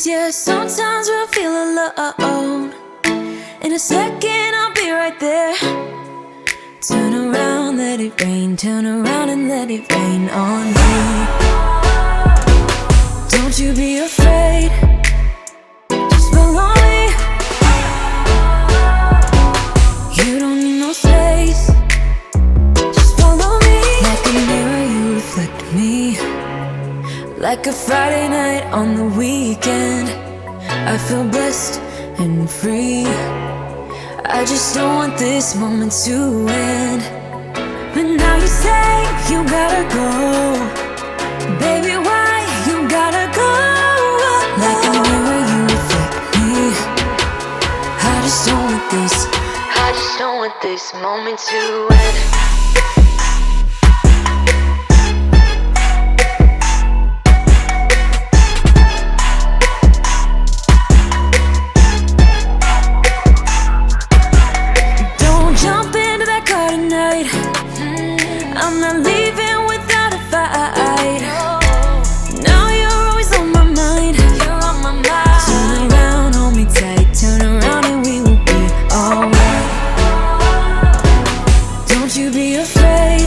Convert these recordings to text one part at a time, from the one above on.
'Cause yeah, sometimes we'll feel alone. In a second I'll be right there. Turn around, let it rain. Turn around and let it rain on me. Don't you be afraid, just follow me. You don't need no space, just follow me. Like a mirror you reflect me, like a Friday night on the weekend. I feel blessed and free. I just don't want this moment to end. But now you say you gotta go. Baby, why you gotta go? Like a mirror you reflect me. I just don't want this, I just don't want this moment to end. I'm not leaving without a fight. Now you're always on my mind. You're on my mind. Turn around, hold me tight. Turn around and we will be alright. Don't you be afraid,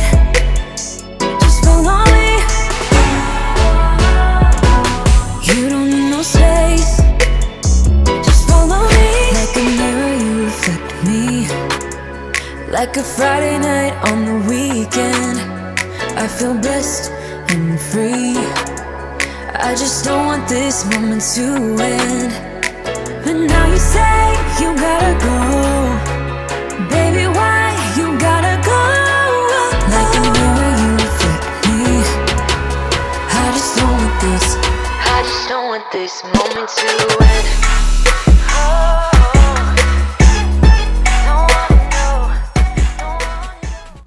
just follow me. You don't need no space, just follow me. Like a mirror you reflect me, like a Friday night on the weekend. I feel blessed and free. I just don't want this moment to end. But now you say you gotta go. Baby, why you gotta go? Like a mirror you reflect me. I just don't want this, I just don't want this moment to end.